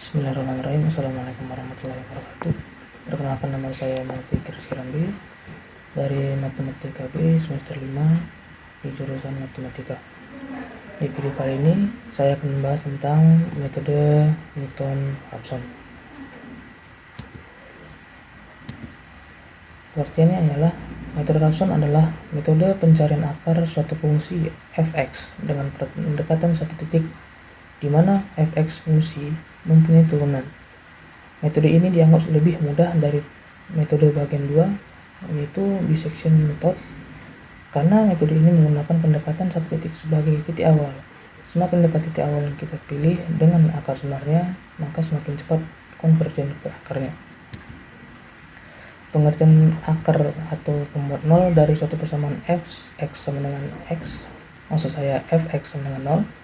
Bismillahirrahmanirrahim. Assalamualaikum warahmatullahi wabarakatuh. Perkenalkan, nama saya Muhammad Sirambi dari Matematika B semester 5 di jurusan Matematika. Di video kali ini saya akan membahas tentang metode Newton-Raphson. Pengertiannya adalah metode Raphson adalah metode pencarian akar suatu fungsi f(x) dengan pendekatan satu titik di mana f(x) fungsi mempunyai turunan. Metode ini dianggap lebih mudah dari metode bagian 2, yaitu bisection method, karena metode ini menggunakan pendekatan satu titik sebagai titik awal. Semakin dekat titik awal yang kita pilih dengan akar sebenarnya, maka semakin cepat konvergen ke akarnya. Pengertian akar atau pembuat nol dari suatu persamaan f(x) sama dengan x, maksud saya f(x) sama dengan 0.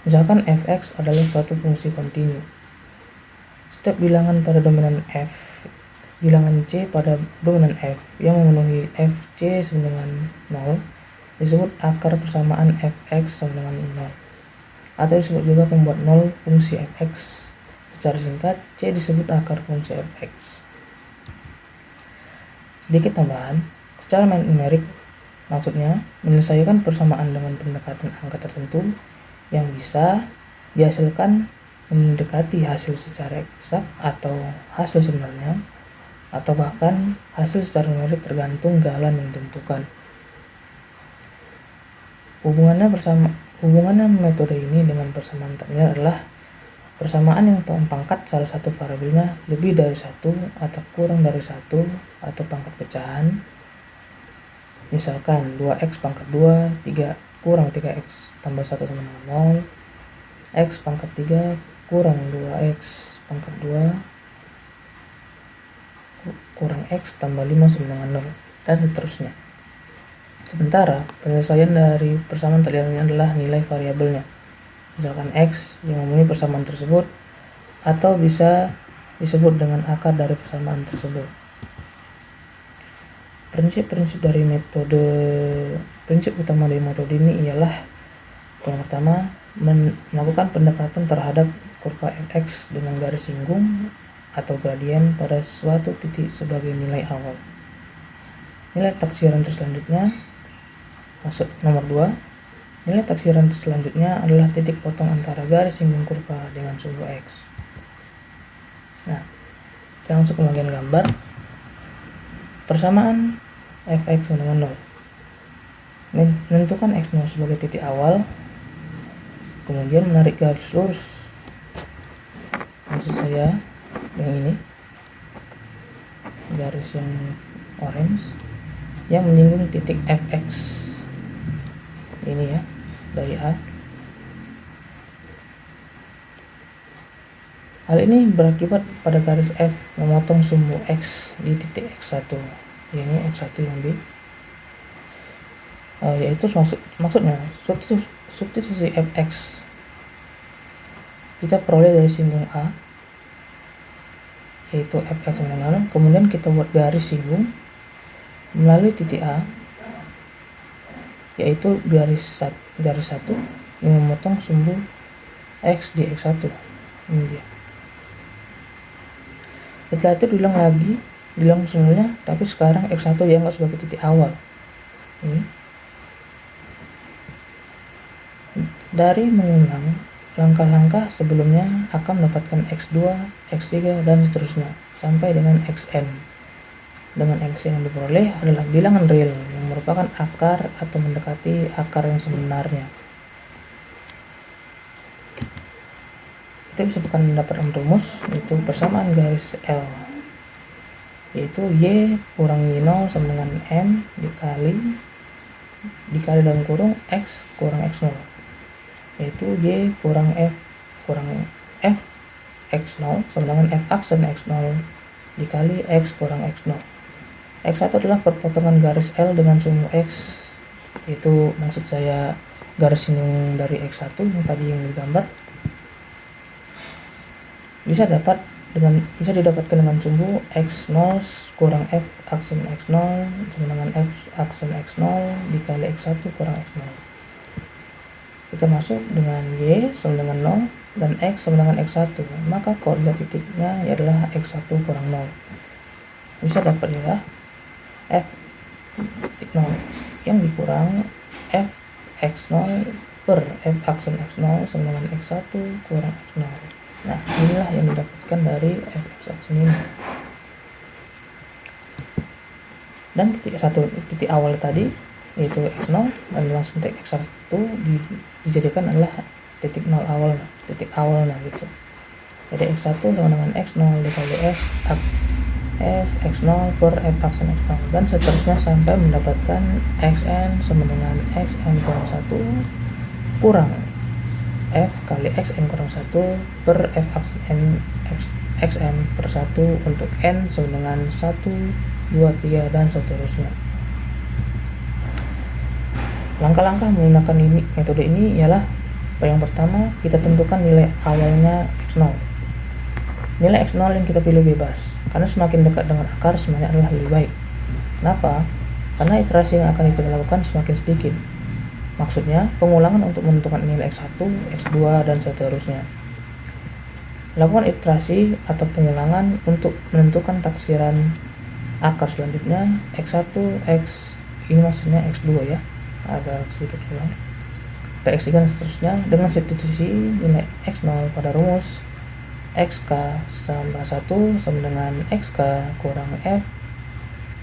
Misalkan f(x) adalah suatu fungsi kontinu. Setiap bilangan pada dominan f, bilangan c pada dominan f yang memenuhi fc sama dengan 0 disebut akar persamaan f(x) sama dengan 0, atau disebut juga pembuat nol fungsi f(x). Secara singkat, c disebut akar fungsi f(x). Sedikit tambahan, secara numerik, maksudnya menyelesaikan persamaan dengan pendekatan angka tertentu yang bisa dihasilkan mendekati hasil secara eksak atau hasil sebenarnya, atau bahkan hasil secara numerik tergantung galan yang ditentukan. Hubungannya metode ini dengan persamaan tak linear adalah persamaan yang pangkat salah satu variabelnya lebih dari 1 atau kurang dari 1 atau pangkat pecahan. Misalkan 2x pangkat 2 3 kurang 3x tambah 1 sama dengan 0, x pangkat 3 kurang 2x pangkat 2 kurang x tambah 5 sama dengan 0, dan seterusnya. Sementara penyelesaian dari persamaan tak linear ini adalah nilai variabelnya, misalkan x yang memenuhi persamaan tersebut, atau bisa disebut dengan akar dari persamaan tersebut. Prinsip utama dari metode ini ialah yang pertama, melakukan pendekatan terhadap kurva f(x) dengan garis singgung atau gradien pada suatu titik sebagai nilai awal. Nilai taksiran selanjutnya, maksud nomor 2, nilai taksiran selanjutnya adalah titik potong antara garis singgung kurva dengan sumbu x. Nah, kita langsung ke bagian gambar. Persamaan f(x) dengan 0. Menentukan x0 sebagai titik awal, kemudian menarik garis lurus, maksud saya yang ini, garis yang orange yang menyinggung titik f(x) ini ya, dari A. Hal ini berakibat pada garis F memotong sumbu X di titik X1, ini X1 yang B, yaitu maksudnya substitusi f(x) kita peroleh dari singgung A, yaitu f(x) sama dengan 0, kemudian kita buat garis singgung melalui titik A, yaitu garis 1 yang memotong sumbu X di X1. Ini dia. Setelah itu diulang sumbunya, tapi sekarang X1 dianggap sebagai titik awal. Ini. Dari mengulang langkah-langkah sebelumnya akan mendapatkan x2, x3, dan seterusnya sampai dengan xn. Dengan xn yang diperoleh adalah bilangan real yang merupakan akar atau mendekati akar yang sebenarnya. Kita bisa mendapatkan rumus, yaitu persamaan garis L, yaitu y kurang y0 sama dengan m dikali dalam kurung x kurang x0, yaitu y kurang f x0 sama dengan f aksen x0 dikali x kurang x0. X1 adalah perpotongan garis L dengan sumbu x, itu maksud saya garis singgung dari x1 yang tadi yang digambar, bisa didapatkan dengan sumbu x0 kurang f aksen x0 sama dengan f aksen x0 dikali x1 kurang x0. Kita masuk dengan y sama dengan 0 dan X sama dengan X1, maka koordinat titiknya adalah X1 kurang 0. Bisa dapat ya F titik 0 yang dikurang F X0 per F aksen X0 sama dengan X1 kurang X0. Nah, inilah yang didapatkan dari F aksen ini. Dan titik awal tadi yaitu X0, dan langsung titik X1 dijadikan adalah titik 0 awal, titik awalnya gitu. Jadi X1 sama dengan X0 dikali F X0 per F aksen X0, dan seterusnya sampai mendapatkan Xn sama dengan Xn kurang 1 kurang F kali Xn kurang 1 per F aksen Xn per 1 untuk N sama dengan 1, 2, 3, dan seterusnya. Langkah-langkah menggunakan metode ini ialah yang pertama, kita tentukan nilai awalnya X0. Nilai X0 yang kita pilih bebas, karena semakin dekat dengan akar semakin adalah lebih baik. Kenapa? Karena iterasi yang akan kita lakukan semakin sedikit. Maksudnya, pengulangan untuk menentukan nilai X1, X2, dan seterusnya. Lakukan iterasi atau pengulangan untuk menentukan taksiran akar selanjutnya X1, X ini maksudnya X2 ya, agak sedikit ulang, PX3 dan seterusnya dengan substitusi nilai X0 pada rumus XK sama 1 sama dengan XK kurang F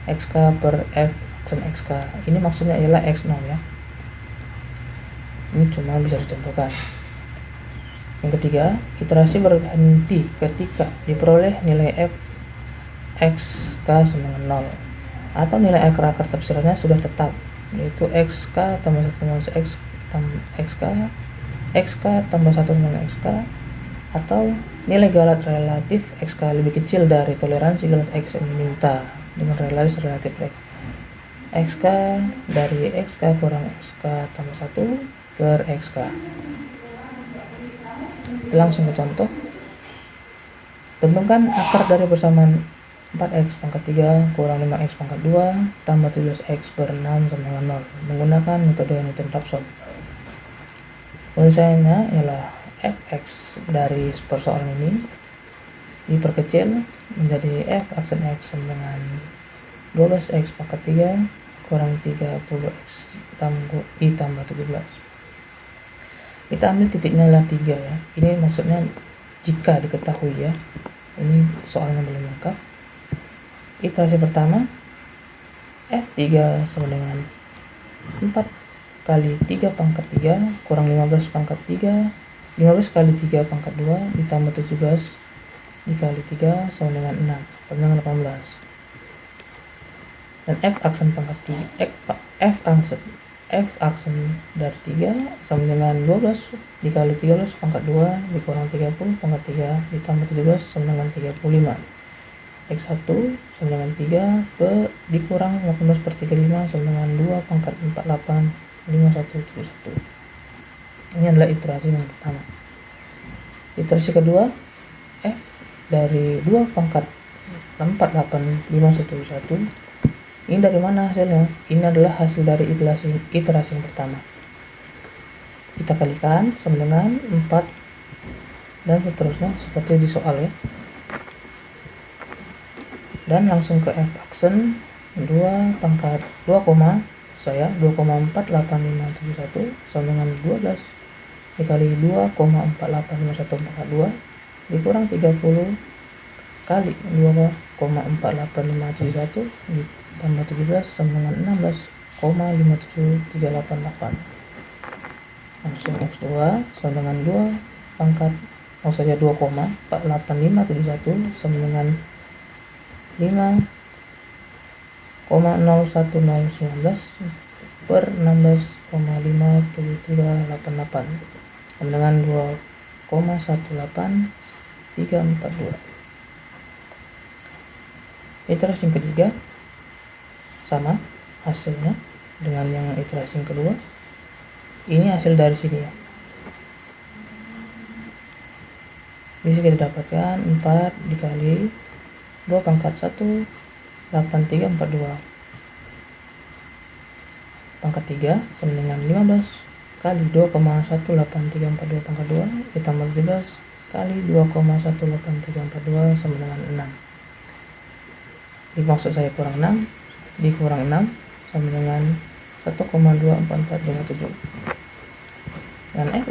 XK per F aksen XK. Ini maksudnya ialah X0 ya. Ini cuma bisa dicontohkan. Yang ketiga, iterasi berhenti ketika diperoleh nilai F XK sama dengan 0 atau nilai akar tafsirannya sudah tetap, yaitu XK tambah 1 dengan X XK XK tambah 1 dengan XK, atau nilai galat relatif XK lebih kecil dari toleransi galat X yang diminta dengan relatif X. XK dari XK kurang XK tambah 1 per XK. Langsung ke contoh. Tentukan akar dari persamaan 4x pangkat 3 kurang 5x pangkat 2 tambah 17x per 6 sama dengan 0 menggunakan metode Newton-Raphson. Penyelesaiannya ialah fx dari persoalan ini diperkecil menjadi f aksen x sama dengan 12x pangkat 3 kurang 30x ditambah 17. Kita ambil titiknya adalah 3 ya. Ini maksudnya jika diketahui ya. Ini soalnya belum lengkap. Iterasi pertama F3 sama dengan 4 kali 3 pangkat 3 kurang 15 pangkat 3 15 kali 3 pangkat 2 ditambah 17 dikali 3 sama dengan 6 sama dengan 18. Dan F aksen pangkat 3 F aksen dari 3 sama dengan 12 dikali 13 pangkat 2 dikurang 30 pangkat 3 ditambah 17 sama dengan 35. X1 sama dengan 3 dikurang 18 per 35 sama dengan 2 pangkat 48 5171. Ini adalah iterasi yang pertama. Iterasi kedua, F dari 2 pangkat 48 5111. Ini dari mana hasilnya? Ini adalah hasil dari iterasi yang pertama. Kita kalikan sama dengan 4 dan seterusnya seperti di soal ya. Dan langsung ke F aksen 2 pangkat 2,48571 sama dengan 12 dikali 2,4851 pangkat 2 dikurang 30 kali 2,48571 ditambah 17 sama dengan 16,57388. Langsung X2 sama dengan 2 pangkat maksudnya 2,48571 sama dengan 5,01019 per 16,57388 sama dengan 2,18342. Iterasi yang ketiga sama hasilnya dengan yang iterasi yang kedua. Ini hasil dari sini ya. Bisa kita dapatkan 4 dikali 2 pangkat 1 8342 pangkat 3 sama dengan 15 kali 2,18342 pangkat 2 ditambah 17 kali 2,18342 sama dengan 6. Dimaksud saya kurang 6 dikurang 6 sama dengan 1,24457. Dan F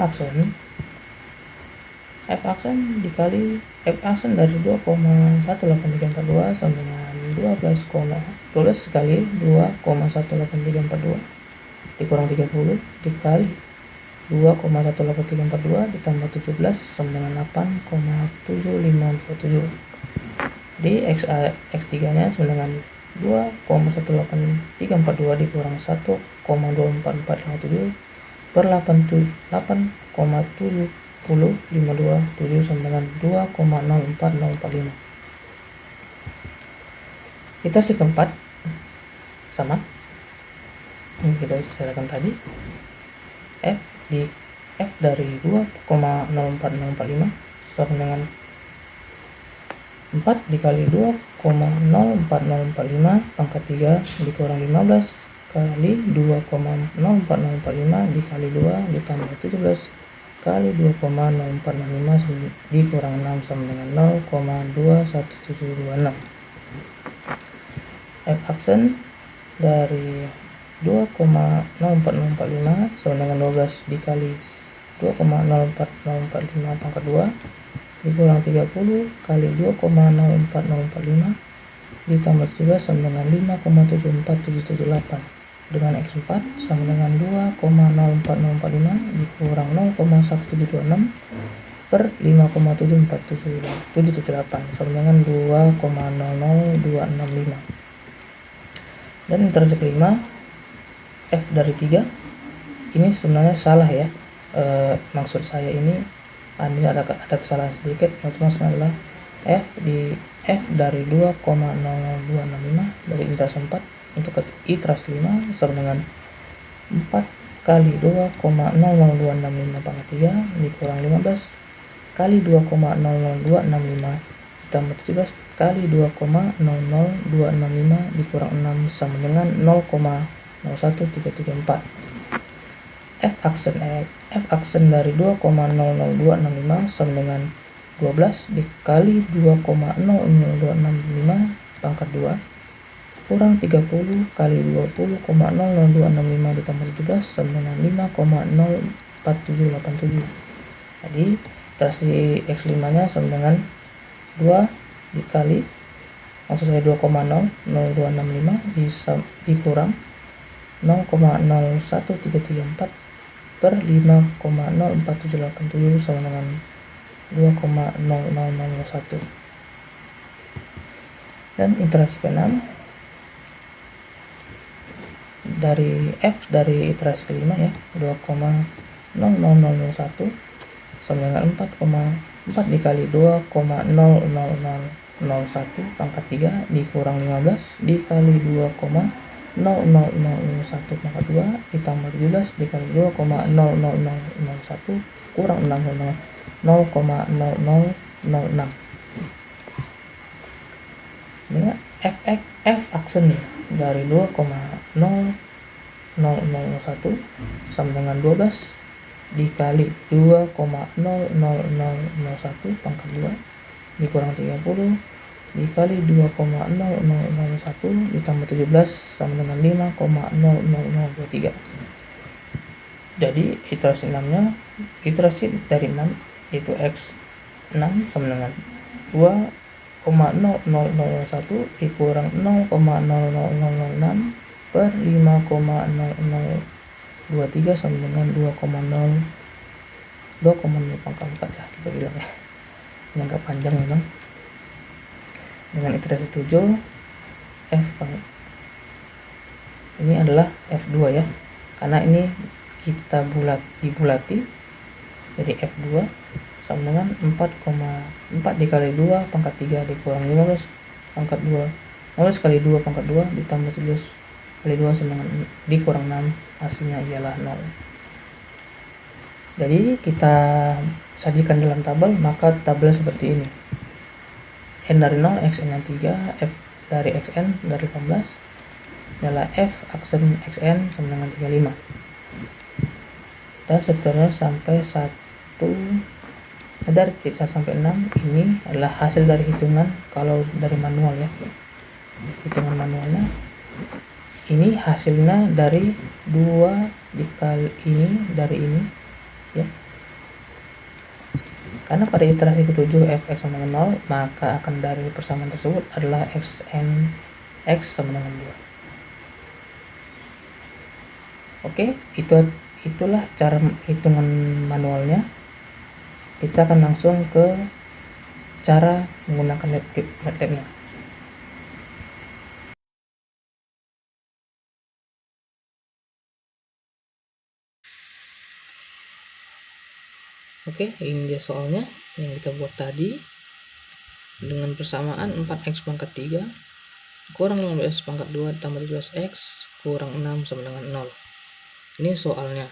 dikali F aksen dari 2,18342 sama dengan 12 kali 2,18342 dikurang 30 dikali 2,18342 ditambah 17 sama dengan 8,7527. Di X3 nya sama dengan 2,18342 dikurang 1,24457 per 8,70527 sama dengan 2,04045. Iterasi keempat sama yang kita bicarakan tadi, F dari 2,04045 sama dengan 4 dikali 2,04045 pangkat 3 dikurang 15 kali 2,04045 dikali 2 ditambah 17 kali 2,0465 dikurang 6 sama dengan 0,21726. F aksen dari 2,04045 sama dengan 12 dikali 2,04045 pangkat 2 dikurang 30 kali 2,04045 ditambah 17 sama dengan 5,74778 dengan X4 sama dengan 2,04045 dikurang 0,1726 per 5,74778 sama dengan 2,00265. Dan iterasi kelima, F dari 3 ini sebenarnya salah ya. Maksud saya ini ada kesalahan sedikit. Maksudnya adalah F dari 2,0265 dari iterasi 4 untuk iterasi 5 sama dengan 4 kali 2,00265 pangkat 3 dikurang 15 kali 2,00265 ditambah 17 kali 2,00265 dikurang 6 sama dengan 0,01334. F aksen dari 2,00265 sama dengan 12 dikali 2,00265 pangkat 2 kurang 30 kali 20,00265 ditambah 17 sama dengan 5,04787. Jadi iterasi X5 nya sama dengan 2 dikali maksud saya 2,00265 dikurang 0,01334 per 5,04787 sama dengan 2,0001. Dan iterasi ke-6 dari F dari iterasi kelima ya 2,00001 sama dengan 4 dikali 2,00001 pangkat 3 dikurang 15 dikali 2,00001 pangkat 2 ditambah 17 dikali 2,00001 kurang 6 sama dengan 0,0006. Ini F aksen dari 2,00001 sama dengan 12 dikali 2,00001 pangkat 2 dikurang 30 dikali 2,00001 ditambah 17 sama dengan 5,00023. Jadi iterasi 6 nya iterasi dari 6 yaitu X6 sama dengan 2,0001 dikurang 0,00006 per 5,0023 sama dengan 2,0 pangkat 4 lah kita bilang ya. Ini agak panjang memang. Dengan iterasi 7 ini adalah F2 ya. Karena ini kita dibulati jadi F2 sama dengan 4 dikali 2 pangkat 3 dikurang 15 pangkat 2 15 kali 2 pangkat 2 ditambah 11 kali 2 sama dengan dikurang 6 hasilnya ialah 0. Jadi kita sajikan dalam tabel, maka tabel seperti ini: N dari 0 Xn yang 3 F dari Xn dari 18 adalah F aksen Xn sama dengan 35. dan seterusnya sampai 1 dari 1 sampai 6. Ini adalah hasil dari hitungan kalau dari manual ya, hitungan manualnya. Ini hasilnya dari 2 dikali ini dari ini ya, karena pada iterasi ke-7 f(x) sama dengan 0, maka akan dari persamaan tersebut adalah x sama dengan 2. Oke, itulah cara hitungan manualnya. Kita akan langsung ke cara menggunakan MATLAB-nya. Oke, ini dia soalnya yang kita buat tadi dengan persamaan 4x pangkat 3 kurang 15x pangkat 2 tambah 17x kurang 6 sama dengan 0. Ini soalnya.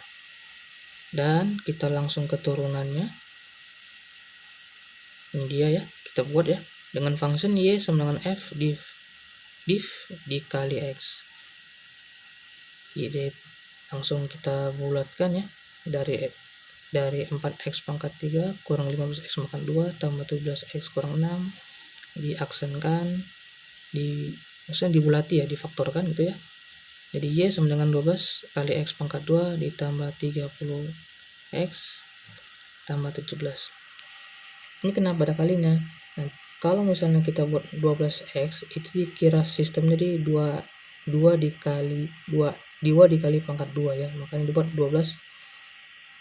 Dan kita langsung ke turunannya. Ini dia ya, kita buat ya dengan function y sama dengan f div dikali x. Jadi langsung kita bulatkan ya, dari 4x pangkat 3 kurang 15x pangkat 2 tambah 17x kurang 6 diaksenkan, maksudnya dibulati ya, difaktorkan gitu ya. Jadi y sama dengan 12 kali x pangkat 2 ditambah 30x tambah 17. Ini kenapa ada kalinya? Nah, kalau misalnya kita buat 12x itu dikira sistemnya di 2 dikali pangkat 2 ya, makanya dibuat 12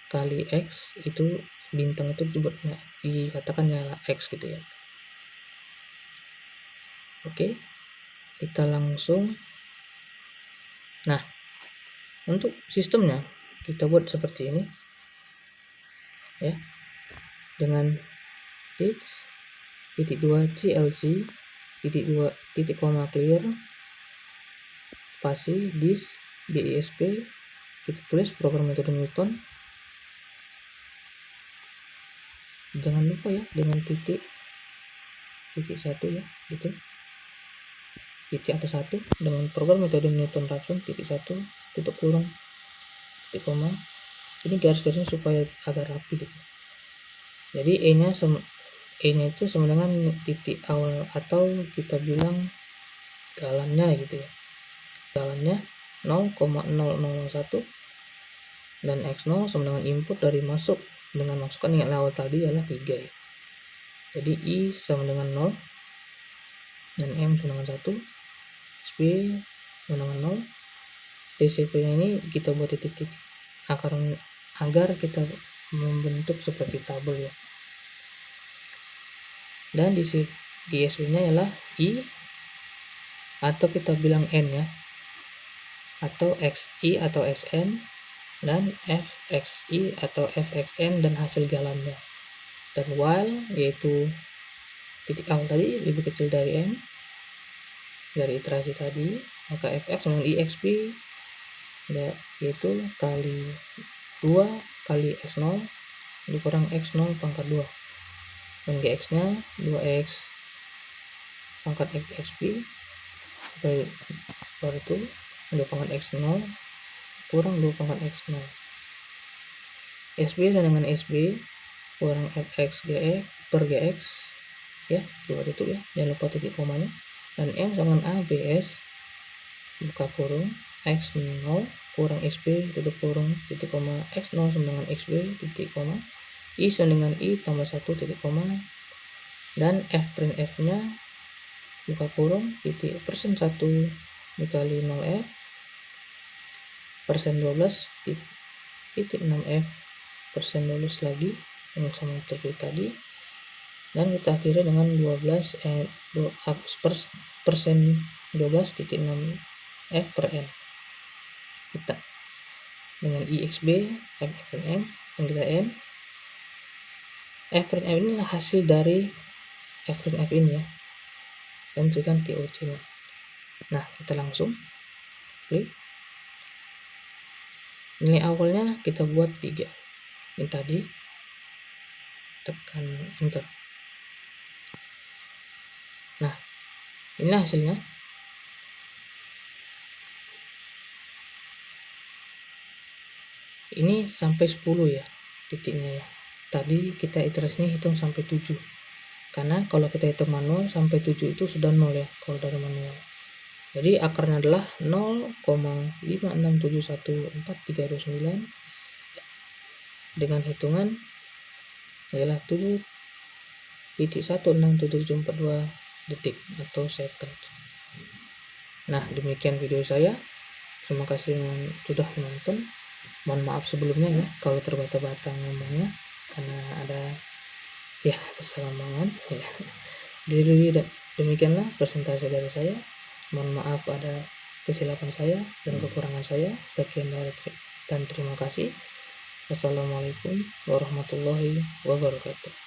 kali x, itu bintang itu dibuatnya dikatakan nyala x gitu ya. Oke, kita langsung. Nah, untuk sistemnya kita buat seperti ini ya, dengan titik 2 clc titik 2 titik koma clear spasi dis disp, kita tulis program metode Newton. Jangan lupa ya dengan titik 1 ya, gitu, titik atas 1 dengan program metode Newton Raphson titik 1 titik kurung titik koma. Ini garis-garisnya supaya agak rapi gitu. Jadi e nya itu sama dengan titik awal atau kita bilang galannya gitu ya, galannya 0,0001 dan x0 sama dengan input dari masuk dengan masukan yang awal tadi adalah 3 ya. Jadi i sama dengan 0 dan m sama dengan 1, sp sama dengan 0. DCP nya ini kita buat titik-titik agar kita membentuk seperti tabel ya. Dan di DSP nya ialah i atau kita bilang n ya, atau xi atau xn, dan fxi atau fxn dan hasil galannya. Dan while yaitu titik awal tadi lebih kecil dari m dari iterasi tadi, maka ff sama dengan ixp yaitu kali 2 kali x0 dikurang x0 pangkat 2, dan gx nya 2x pangkat xp baru itu 2 pangkat x0 kurang 2 pangkat x0. sb sama dengan sb kurang fx per gx ya, dua itu ya, jangan lupa titik komanya. Dan m sama dengan abs buka kurung x0 kurang sb tutup kurung titik koma x0 sama dengan xb titik koma i sama dengan i tambah 1 titik koma, dan f' nya buka kurung titik persen 1 dikali 0f persen 12 titik 6f persen 12 lagi yang sama seperti tadi, dan kita akhiri dengan 12 persen 12 titik 6f per n. Kita dengan ixb fxm dan kita n, f' ini adalah hasil dari f' ini ya, dan juga TOC nya. Nah, kita langsung klik. Nilai awalnya kita buat 3 ini tadi, tekan enter. Nah, ini hasilnya. ini sampai 10 ya titiknya ya. Tadi kita iterasinya hitung sampai 7, karena kalau kita hitung manual sampai 7 itu sudah 0 ya kalau dari manual. Jadi akarnya adalah 0,56714329 dengan hitungan adalah 7.167742 detik atau second. Nah, demikian video saya. Terima kasih yang sudah menonton. Mohon maaf sebelumnya ya kalau terbata-bata ngomongnya karena ada ya kesalahan ya. Jadi demikianlah presentasi dari saya. Mohon maaf ada kesilapan saya dan kekurangan saya. Sekian dan terima kasih. Wassalamualaikum warahmatullahi wabarakatuh.